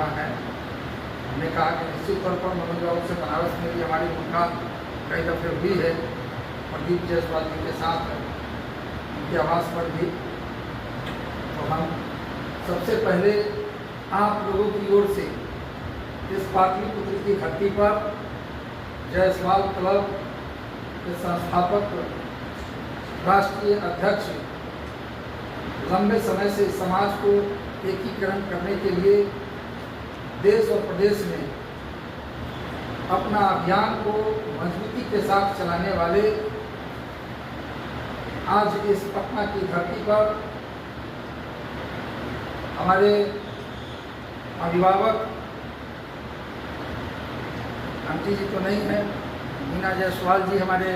रहा है। हमने कहा कि निश्चित तौर पर मनोज बाबू से बनारस में भी हमारी मुलाकात कई दफ़े हुई है, प्रदीप जायसवाल जी के साथ उनके आवास पर भी। तो हम सबसे पहले आप लोगों की ओर से इस पाटलिपुत्र की धरती पर जायसवाल क्लब के संस्थापक राष्ट्रीय अध्यक्ष लंबे समय से समाज को एकीकरण करने के लिए देश और प्रदेश में अपना अभियान को मजबूती के साथ चलाने वाले आज इस पटना की धरती पर हमारे अभिभावक आंटी जी तो नहीं है, मीना जायसवाल जी हमारे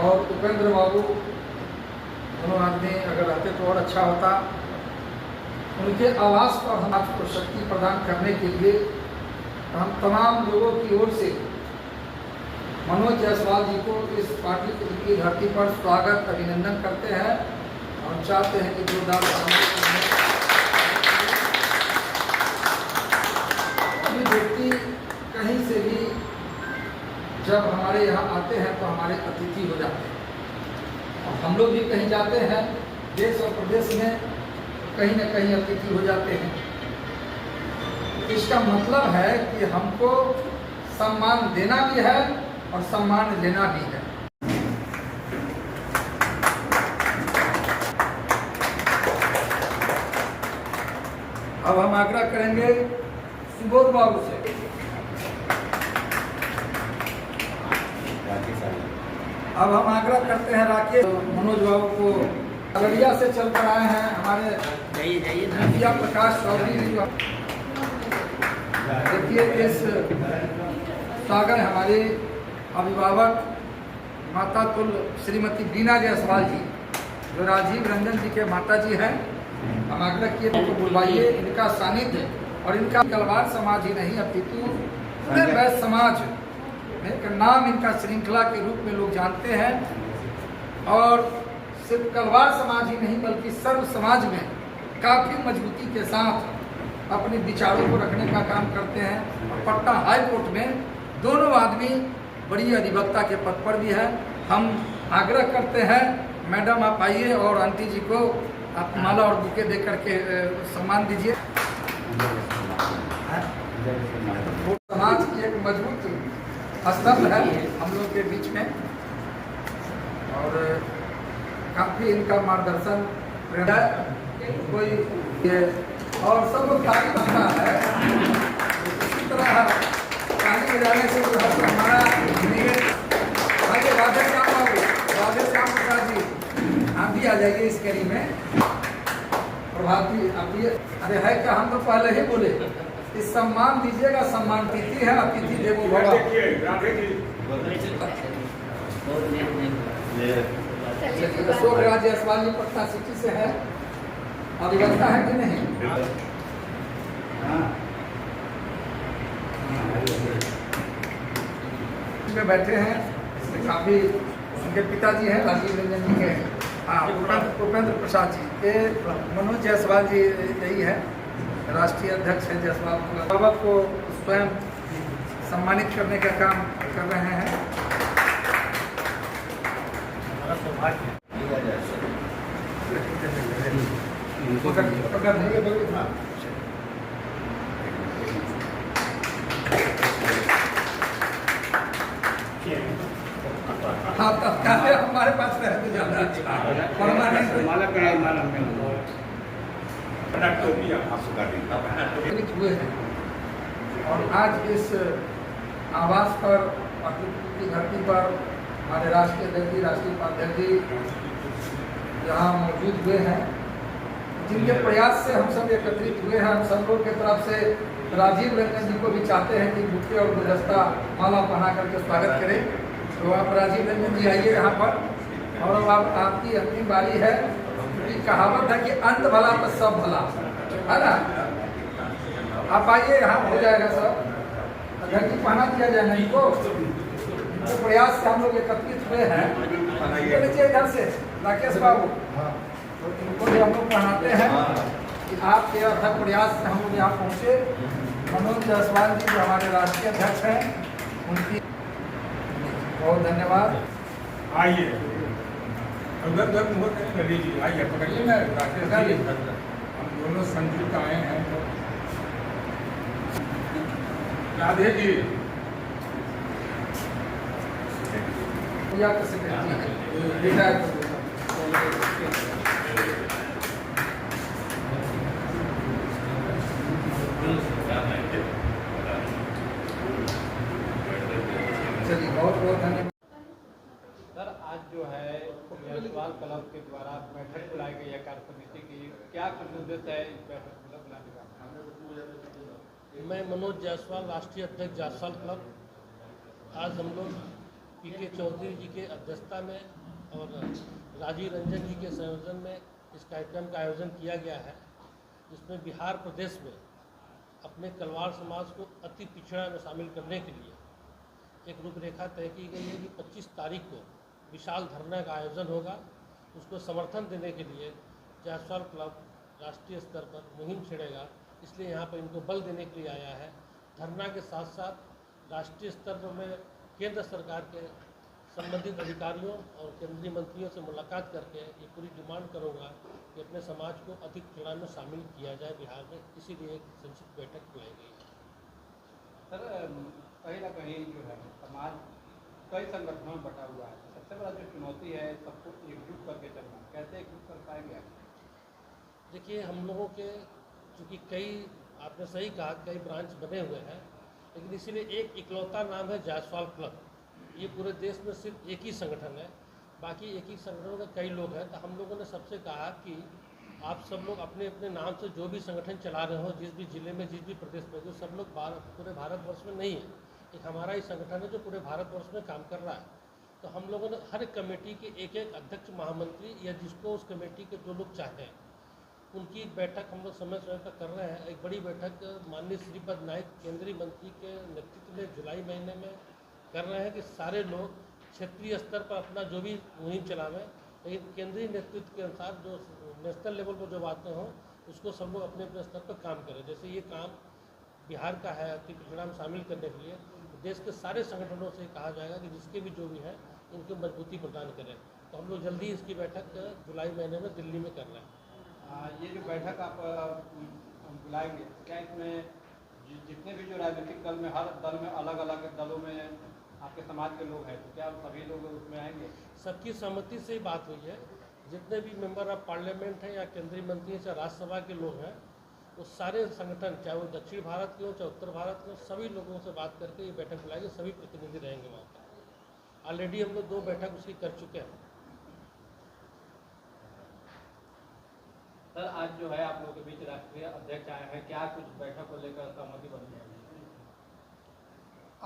और उपेंद्र बाबू, दोनों आदमी अगर रहते तो और अच्छा होता। उनके आवास पर हम आपको शक्ति प्रदान करने के लिए हम तमाम लोगों की ओर से मनोज जायसवाल जी को इस पाटलिपुत्र की धरती पर स्वागत अभिनंदन करते हैं और चाहते हैं कि जोरदार कोई व्यक्ति कहीं से भी जब हमारे यहाँ आते हैं तो हमारे अतिथि हो जाते हैं, और हम लोग भी कहीं जाते हैं देश और प्रदेश में कहीं न कहीं अतिथि हो जाते हैं। इसका मतलब है कि हमको सम्मान देना भी है और सम्मान लेना भी है। अब हम आग्रह करेंगे सुबोध बाबू से। अब हम आग्रह करते हैं राकेश मनोज बाबू को, अररिया से चल कर आए हैं हमारे मुखिया प्रकाश चौधरी जी। देखिए इस स्वागत हमारे अभिभावक माता तुल श्रीमती बीना जायसवाल जी, जो राजीव रंजन जी के माता जी हैं, हम आग्रह किए तो बुलवाइए। इनका सानिध्य और इनका कलवार समाज ही नहीं अपितु पूरे वैश्य समाज का नाम इनका श्रृंखला के रूप में लोग जानते हैं, और सिर्फ कलवार समाज ही नहीं बल्कि सर्व समाज में काफ़ी मजबूती के साथ अपने विचारों को रखने का काम करते हैं। और पटना हाई कोर्ट में दोनों आदमी बड़ी अधिवक्ता के पद पर भी है। हम आग्रह करते हैं मैडम आप आइए और आंटी जी को आप माला और बुके दे करके सम्मान दीजिए। समाज की एक मजबूत स्तंभ है हम लोग के बीच में, और काफ़ी इनका मार्गदर्शन प्रेरणा कोई और सब लोग काफ़ी बनता है। इसी तरह पानी बजाने से जो है हमारा आगे राधे श्याम बाबू, राधे श्याम प्रसाद जी, आप भी आ जाइए इस कड़ी में। प्रभात जी आप भी, अरे है क्या, हम तो पहले ही बोले इस सम्मान दीजिएगा, सम्मान तिथि है, अतिथि देवो भव। अशोक राज जायसवाल जी पटना सिटी से है, अधिवक्ता है कि नहीं? में बैठे हैं, इसमें काफ़ी उनके पिताजी हैं राजीव रंजन जी के, उपेंद्र प्रसाद जी के, मनोज जायसवाल जी यही है राष्ट्रीय अध्यक्ष है जायसवाल क्लब को स्वयं सम्मानित करने का काम कर रहे हैं। हाँ तत्काल हमारे पास रहे तो ज़्यादा अच्छा, हुए हैं। और आज इस आवास पर पाटलिपुत्र की धरती पर हमारे राष्ट्रीय अध्यक्ष जी, राष्ट्रीय उपाध्यक्ष जी यहाँ मौजूद हुए हैं, जिनके प्रयास से हम सब एकत्रित हुए हैं। हम सब लोग की तरफ से राजीव रंजन जी को भी चाहते हैं कि बुके और गुलदस्ता माला पहना करके स्वागत करें। तो आप राजीव रंजन जी आइए यहाँ पर, और अब आपकी अपनी बारी है। कहावत है कि अंत भला तो सब भला, है ना? आप आइए, यहाँ हो जाएगा सब। घर की पहना दिया जाए नहीं को, तो प्रयास से हम लोग एकत्रित हुए हैं। नीचे इधर से राकेश बाबू, तो इनको भी हम लोग पहनाते हैं। कि आपके अथक प्रयास से हम लोग यहाँ पहुँचे। मनोज जायसवाल जी जो हमारे राष्ट्रीय अध्यक्ष हैं, उनकी बहुत धन्यवाद। आइए उधर उधर मुँह कर लीजिए, आइए पकड़िए ना राकेश जी, हम दोनों संयुक्त आए हैं। राधे जी या कर सकते हैं विधायक चलिए, बहुत बहुत धन्यवाद। सर, आज जो है जायसवाल क्लब के द्वारा बैठक बुलाई गई है कार्य समिति की, क्या कुछ उद्देश्य है इस बैठक बुलाने का? मैं मनोज जायसवाल, राष्ट्रीय अध्यक्ष जायसवाल क्लब। आज हम लोग पीके चौधरी जी के अध्यक्षता में और राजीव रंजन जी के संयोजन में इस कार्यक्रम का आयोजन किया गया है, जिसमें बिहार प्रदेश में अपने कलवार समाज को अति पिछड़ा में शामिल करने के लिए एक रूपरेखा तय की गई है कि 25 तारीख को विशाल धरना का आयोजन होगा। उसको समर्थन देने के लिए जायसवाल क्लब राष्ट्रीय स्तर पर मुहिम छेड़ेगा, इसलिए यहाँ पर इनको बल देने के लिए आया है। धरना के साथ साथ राष्ट्रीय स्तर पर मैं केंद्र सरकार के संबंधित अधिकारियों और केंद्रीय मंत्रियों से मुलाकात करके ये पूरी डिमांड करूँगा कि अपने समाज को अधिक पिछड़ा में शामिल किया जाए बिहार में, इसीलिए एक संक्षिप्त बैठक बुलाई गई है। सर, कहीं ना कहीं जो है समाज कई संगठनों में बटा हुआ है। सबसे बड़ा जो चुनौती है सबको एकजुट करके चलना, कैसे एकजुट कर पाएंगे? देखिए, हम लोगों के चूँकि कई, आपने सही कहा, कई ब्रांच बने हुए हैं, लेकिन इसीलिए एक इकलौता नाम है जायसवाल क्लब। ये पूरे देश में सिर्फ एक ही संगठन है, बाकी एक ही संगठनों में कई लोग हैं। तो हम लोगों ने सबसे कहा कि आप सब लोग अपने अपने नाम से जो भी संगठन चला रहे हो, जिस भी जिले में, जिस भी प्रदेश में, जो सब लोग पूरे भारतवर्ष में नहीं है, एक हमारा ही संगठन है जो पूरे भारतवर्ष में काम कर रहा है। तो हम लोगों ने हर कमेटी के एक एक अध्यक्ष, महामंत्री या जिसको उस कमेटी के जो लोग चाहें उनकी बैठक हम लोग समय समय पर कर रहे हैं। एक बड़ी बैठक माननीय श्रीपद नाइक केंद्रीय मंत्री के नेतृत्व में जुलाई महीने में कर रहे हैं कि सारे लोग क्षेत्रीय स्तर पर अपना जो भी मुहिम चलावें, लेकिन केंद्रीय नेतृत्व के अनुसार जो नेशनल लेवल पर जो बातें हों उसको सब लोग अपने अपने स्तर पर काम करें। जैसे ये काम बिहार का है, अति पिछड़ा में शामिल करने के लिए देश के सारे संगठनों से कहा जाएगा कि जिसके भी जो भी हैं इनको मजबूती प्रदान करें। तो हम लोग जल्दी इसकी बैठक जुलाई महीने में दिल्ली में कर रहे हैं। ये जो बैठक आप बुलाएंगे, क्या इसमें जितने भी जो राजनीतिक दल में, हर दल में अलग अलग दलों में आपके समाज के लोग हैं, तो क्या सभी लोग उसमें आएंगे? सबकी सहमति से ही बात हुई है। जितने भी मेंबर ऑफ पार्लियामेंट हैं या केंद्रीय मंत्री हैं, चाहे राज्यसभा के लोग हैं, वो सारे संगठन, चाहे वो दक्षिण भारत के हो चाहे उत्तर भारत के हो, सभी लोगों से बात करके ये बैठक बुलाएंगे। सभी प्रतिनिधि रहेंगे वहाँ पर। ऑलरेडी हम लोग 2 बैठक उसकी कर चुके हैं। सर, आज जो है आप लोगों के बीच राष्ट्रीय अध्यक्ष आए हैं, क्या कुछ बैठक को लेकर सहमति बनी है?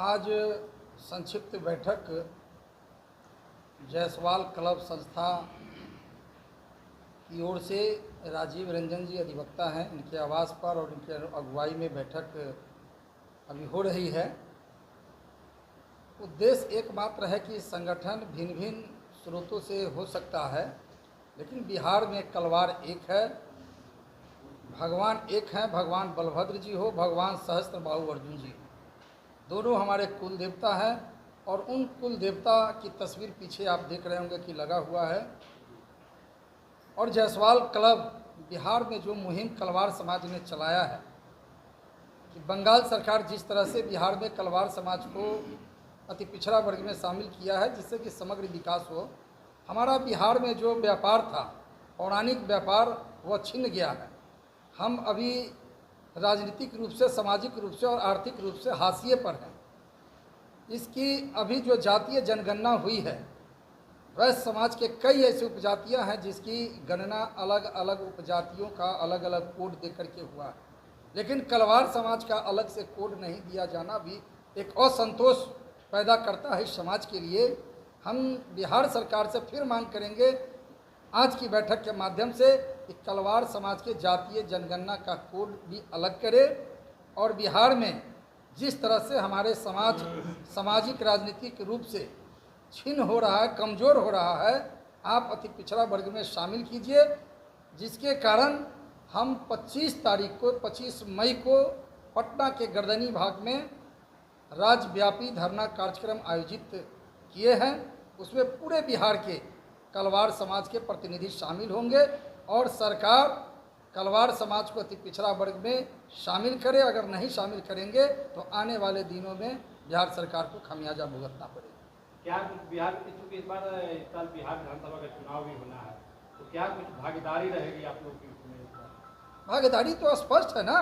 आज संक्षिप्त बैठक जायसवाल क्लब संस्था की ओर से राजीव रंजन जी अधिवक्ता हैं, इनके आवास पर और इनके अगुवाई में बैठक अभी हो रही है। उद्देश्य एकमात्र है कि संगठन भिन्न भिन्न स्रोतों से हो सकता है, लेकिन बिहार में कलवार एक है, भगवान एक हैं। भगवान बलभद्र जी हो, भगवान सहस्त्रबाहु अर्जुन जी, दोनों हमारे कुल देवता हैं। और उन कुल देवता की तस्वीर पीछे आप देख रहे होंगे कि लगा हुआ है। और जायसवाल क्लब बिहार में जो मुहिम कलवार समाज ने चलाया है कि बंगाल सरकार जिस तरह से बिहार में कलवार समाज को अति पिछड़ा वर्ग में शामिल किया है, जिससे कि समग्र विकास हो, हमारा बिहार में जो व्यापार था, पौराणिक व्यापार, वह छिन गया है। हम अभी राजनीतिक रूप से, सामाजिक रूप से और आर्थिक रूप से हाशिए पर हैं। इसकी अभी जो जातीय जनगणना हुई है, वैश्य समाज के कई ऐसे उपजातियां हैं जिसकी गणना अलग अलग उपजातियों का अलग अलग कोड दे करके हुआ है, लेकिन कलवार समाज का अलग से कोड नहीं दिया जाना भी एक असंतोष पैदा करता है इस समाज के लिए। हम बिहार सरकार से फिर मांग करेंगे आज की बैठक के माध्यम से कि कलवार समाज के जातीय जनगणना का कोड भी अलग करे और बिहार में जिस तरह से हमारे समाज सामाजिक राजनीतिक रूप से छीन हो रहा है, कमज़ोर हो रहा है, आप अति पिछड़ा वर्ग में शामिल कीजिए, जिसके कारण हम 25 मई को पटना के गर्दनी भाग में राज्यव्यापी धरना कार्यक्रम आयोजित किए हैं। उसमें पूरे बिहार के कलवार समाज के प्रतिनिधि शामिल होंगे और सरकार कलवार समाज को अति पिछड़ा वर्ग में शामिल करे। अगर नहीं शामिल करेंगे तो आने वाले दिनों में बिहार सरकार को खामियाजा भुगतना पड़ेगा। क्या बिहार में, चूँकि इस साल बिहार विधानसभा का चुनाव भी होना है, तो क्या कुछ भागीदारी रहेगी आप लोग की उसमें? भागीदारी तो स्पष्ट है ना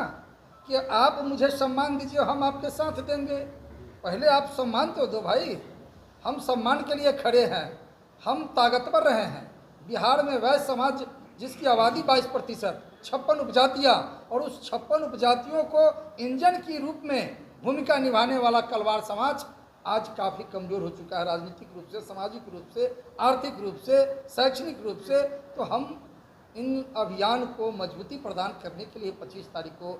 कि आप मुझे सम्मान दीजिए, हम आपके साथ देंगे। पहले आप सम्मान तो दो भाई। हम सम्मान के लिए खड़े हैं, हम ताकतवर रहे हैं। बिहार में वैश्य समाज जिसकी आबादी 22%, 56 उपजातियाँ, और उस 56 उपजातियों को इंजन की रूप में भूमिका निभाने वाला कलवार समाज आज काफ़ी कमज़ोर हो चुका है, राजनीतिक रूप से, सामाजिक रूप से, आर्थिक रूप से, शैक्षणिक रूप से। तो हम इन अभियान को मजबूती प्रदान करने के लिए 25 तारीख को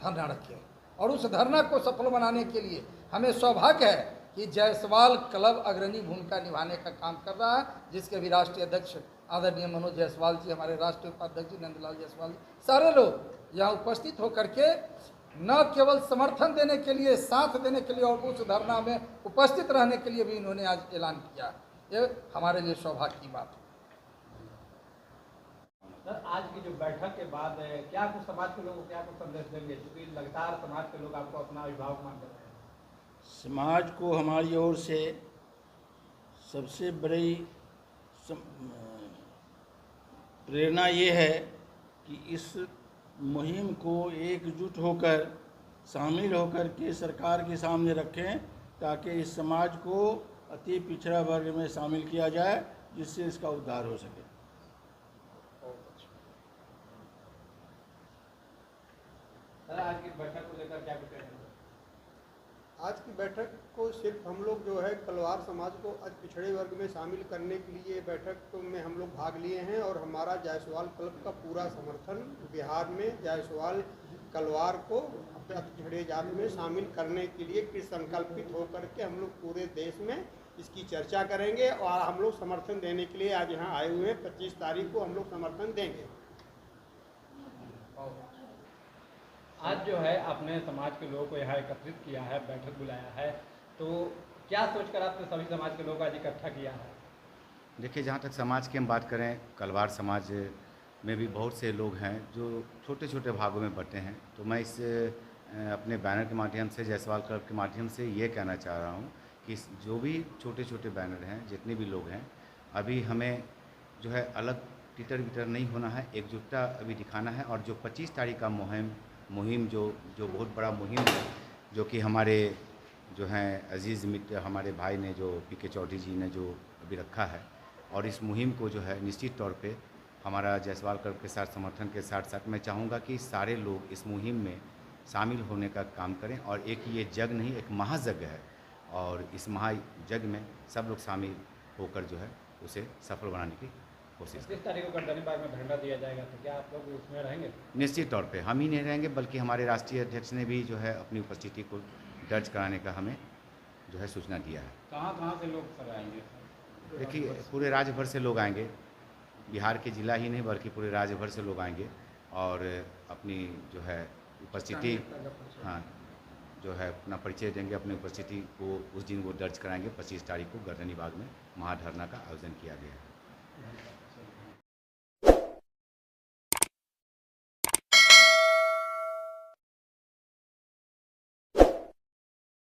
धरना रखें और उस धरना को सफल बनाने के लिए हमें सौभाग्य है कि जायसवाल क्लब अग्रणी भूमिका निभाने का काम कर रहा है, जिसके भी राष्ट्रीय अध्यक्ष आदरणीय मनोज जायसवाल जी, हमारे राष्ट्रीय उपाध्यक्ष जी नंदलाल जायसवाल जी, सारे लोग यहाँ उपस्थित होकर के न केवल समर्थन देने के लिए, साथ देने के लिए और उस धरना में उपस्थित रहने के लिए भी इन्होंने आज ऐलान किया। ये हमारे लिए सौभाग्य की बात है। सर, आज की जो बैठक के बाद क्या कुछ समाज के लोगों को क्या कुछ संदेश देंगे, क्योंकि लगातार समाज के लोग आपको अपना अभिभावक मान रहे हैं? समाज को हमारी ओर से सबसे बड़ी प्रेरणा ये है कि इस मुहिम को एकजुट होकर, शामिल होकर के सरकार के सामने रखें, ताकि इस समाज को अति पिछड़ा वर्ग में शामिल किया जाए, जिससे इसका उद्धार हो सके। सर, आज की बैठक को लेकर क्या कुछ कहेंगे? आज की बैठक को सिर्फ हम लोग जो है कलवार समाज को आज पिछड़े वर्ग में शामिल करने के लिए बैठक में हम लोग भाग लिए हैं और हमारा जायसवाल क्लब का पूरा समर्थन बिहार में जायसवाल कलवार को अपने पिछड़े जात में शामिल करने के लिए कृत संकल्पित होकर के हम लोग पूरे देश में इसकी चर्चा करेंगे और हम लोग समर्थन देने के लिए आज यहाँ आए हुए हैं। 25 तारीख को हम लोग समर्थन देंगे। आज जो है आपने समाज के लोगों को यहाँ एकत्रित किया है, बैठक बुलाया है, तो क्या सोचकर आपने सभी समाज के लोगों को आज इकट्ठा किया है? देखिए, जहाँ तक समाज की हम बात करें, कलवार समाज में भी बहुत से लोग हैं जो छोटे छोटे भागों में बटे हैं। तो मैं इस अपने बैनर के माध्यम से, जायसवाल क्लब के माध्यम से ये कहना चाह रहा हूँ कि जो भी छोटे छोटे बैनर हैं, जितने भी लोग हैं, अभी हमें जो है अलग तितर बितर नहीं होना है, एकजुटता अभी दिखाना है। और जो 25 तारीख का मुहिम जो बहुत बड़ा मुहिम है, जो कि हमारे जो हैं अजीज़ मित्र हमारे भाई ने, जो पीके चौधरी जी ने जो अभी रखा है, और इस मुहिम को जो है निश्चित तौर पे हमारा जायसवाल क्लब के साथ समर्थन के साथ साथ मैं चाहूँगा कि सारे लोग इस मुहिम में शामिल होने का काम करें। और एक ये जग नहीं, एक महायज्ञ है, और इस महायज्ञ में सब लोग शामिल होकर जो है उसे सफल बनाने की कोशिश। 30 तारीख को गर्दनी बाग में धरना दिया जाएगा, तो क्या आप लोग उसमें रहेंगे? निश्चित तौर पे हम ही नहीं रहेंगे, बल्कि हमारे राष्ट्रीय अध्यक्ष ने भी जो है अपनी उपस्थिति को दर्ज कराने का हमें जो है सूचना दिया है। कहाँ कहाँ से लोग सब आएंगे? देखिए, पूरे राज्य भर से लोग आएंगे, बिहार के जिला ही नहीं बल्कि पूरे राज्य भर से लोग आएंगे और अपनी जो है उपस्थिति, हाँ, जो है अपना परिचय देंगे, अपनी उपस्थिति को उस दिन वो दर्ज कराएंगे। 25 तारीख को गर्दनी बाग में महाधरना का आयोजन किया गया है।